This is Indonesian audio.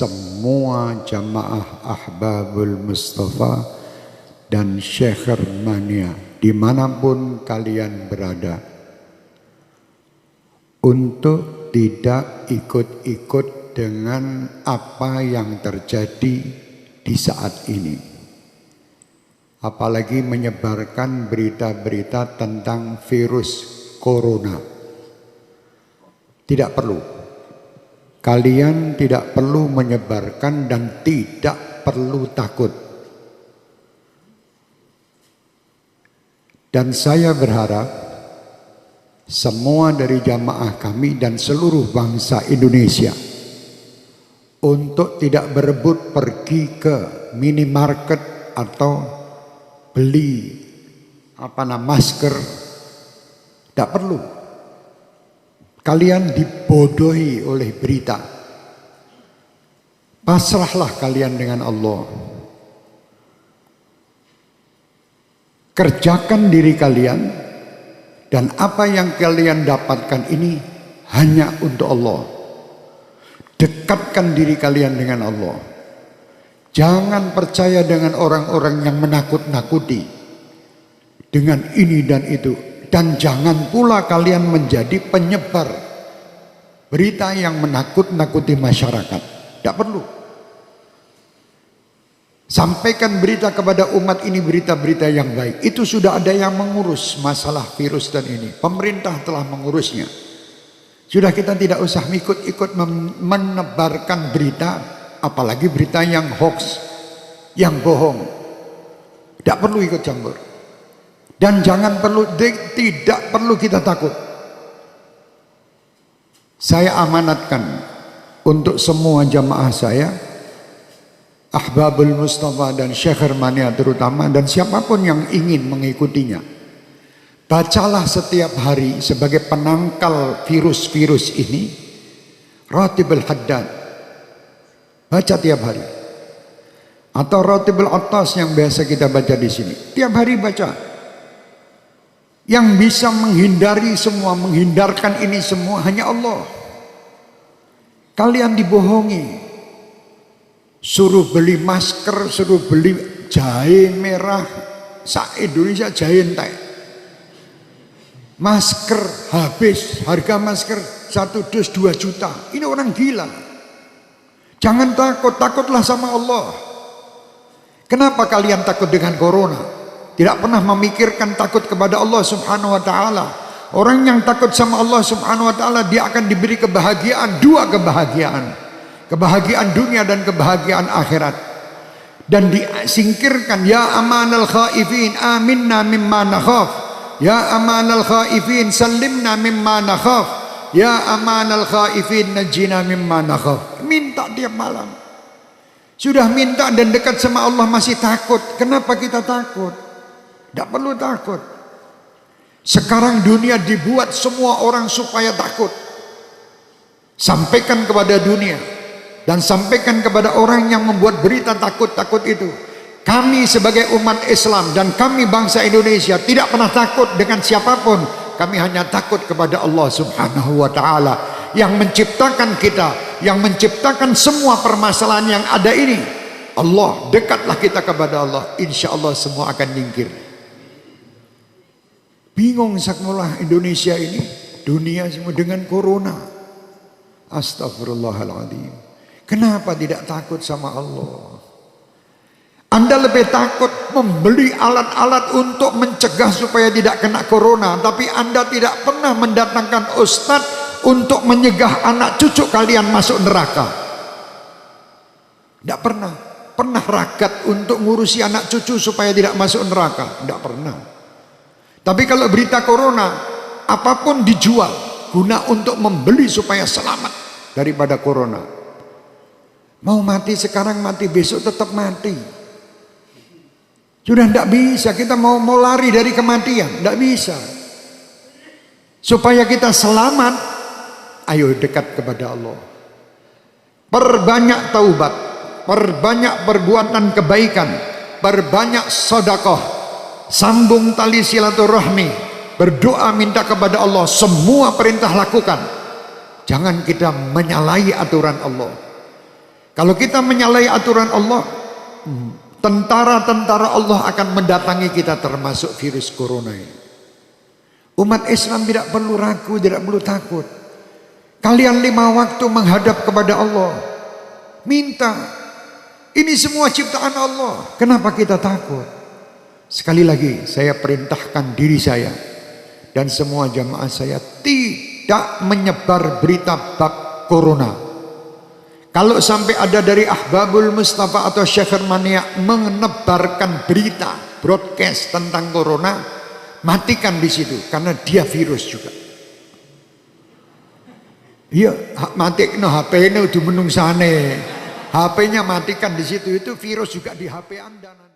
semua jamaah Ahbabul Mustafa dan Syekh Mania dimanapun kalian berada, untuk tidak ikut-ikut dengan apa yang terjadi di saat ini, apalagi menyebarkan berita-berita tentang virus corona. Tidak perlu. Kalian tidak perlu menyebarkan dan tidak perlu takut. Dan saya berharap semua dari jamaah kami dan seluruh bangsa Indonesia untuk tidak berebut pergi ke minimarket atau beli masker. Tidak perlu. Kalian dibodohi oleh berita. Pasrahlah kalian dengan Allah. Kerjakan diri kalian, dan apa yang kalian dapatkan ini hanya untuk Allah. Dekatkan diri kalian dengan Allah. Jangan percaya dengan orang-orang yang menakut-nakuti dengan ini dan itu. Dan jangan pula kalian menjadi penyebar berita yang menakut-nakuti masyarakat. Tidak perlu. Sampaikan berita kepada umat ini, berita-berita yang baik. Itu sudah ada yang mengurus masalah virus dan ini. Pemerintah telah mengurusnya. Sudah, kita tidak usah ikut-ikut menebarkan berita, apalagi berita yang hoax, yang bohong. Tidak perlu ikut campur. Dan tidak perlu kita takut. Saya amanatkan untuk semua jamaah saya, Ahbabul Mustafa dan Syekh Mania terutama, dan siapapun yang ingin mengikutinya, bacalah setiap hari sebagai penangkal virus-virus ini Ratibul Haddad. Baca tiap hari. Atau Ratibul Attas yang biasa kita baca di sini. Tiap hari baca. Yang bisa menghindari semua, menghindarkan ini semua hanya Allah. Kalian dibohongi. Suruh beli masker, suruh beli jahe merah. Indonesia jahe entek. Masker habis, harga masker 1 dus 2 juta. Ini orang gila. Jangan takut, takutlah sama Allah. Kenapa kalian takut dengan corona? Tidak pernah memikirkan takut kepada Allah Subhanahu wa ta'ala. Orang yang takut sama Allah Subhanahu wa ta'ala, dia akan diberi kebahagiaan, 2 kebahagiaan. Kebahagiaan dunia dan kebahagiaan akhirat. Dan disingkirkan, ya amanal khaifin aminna mimma nakhaf. Ya amanal khaifin sallimna mimma nakhaf. Ya amanal khaifin najina mimma nakhaf. Minta tiap malam. Sudah minta dan dekat sama Allah masih takut. Kenapa kita takut? Tidak perlu takut. Sekarang dunia dibuat semua orang supaya takut. Sampaikan kepada dunia. Dan sampaikan kepada orang yang membuat berita takut-takut itu. Kami sebagai umat Islam dan kami bangsa Indonesia tidak pernah takut dengan siapapun. Kami hanya takut kepada Allah Subhanahu wa ta'ala, yang menciptakan kita, yang menciptakan semua permasalahan yang ada ini. Allah, dekatlah kita kepada Allah. Insya Allah semua akan nyingkir. Bingung sakmulah Indonesia ini, dunia semua dengan corona. Astagfirullahaladzim. Kenapa tidak takut sama Allah? Anda lebih takut membeli alat-alat untuk mencegah supaya tidak kena corona, tapi Anda tidak pernah mendatangkan ustadz untuk menyegah anak cucu kalian masuk neraka. Tidak pernah. Pernah ragat untuk ngurusi anak cucu supaya tidak masuk neraka? Tidak pernah. Tapi kalau berita corona, apapun dijual guna untuk membeli supaya selamat daripada corona. Mau mati sekarang, mati besok tetap mati. Sudah tidak bisa, kita mau lari dari kematian, tidak bisa. Supaya kita selamat, ayo dekat kepada Allah. Perbanyak taubat, perbanyak perbuatan kebaikan, perbanyak sedekah, sambung tali silaturahmi, berdoa minta kepada Allah, semua perintah lakukan. Jangan kita menyalahi aturan Allah. Kalau kita menyalahi aturan Allah, tentara-tentara Allah akan mendatangi kita, termasuk virus corona ini. Umat Islam tidak perlu ragu, tidak perlu takut. Kalian 5 waktu menghadap kepada Allah, minta. Ini semua ciptaan Allah. Kenapa kita takut? Sekali lagi saya perintahkan diri saya dan semua jamaah saya tidak menyebar berita bab corona. Kalau sampai ada dari Ahbabul Mustafa atau Syekh Mania menebarkan berita broadcast tentang corona, matikan di situ, karena dia virus juga. Iya, matikno HP-nya udah menungsane. HP-nya matikan di situ, itu virus juga di HP Anda.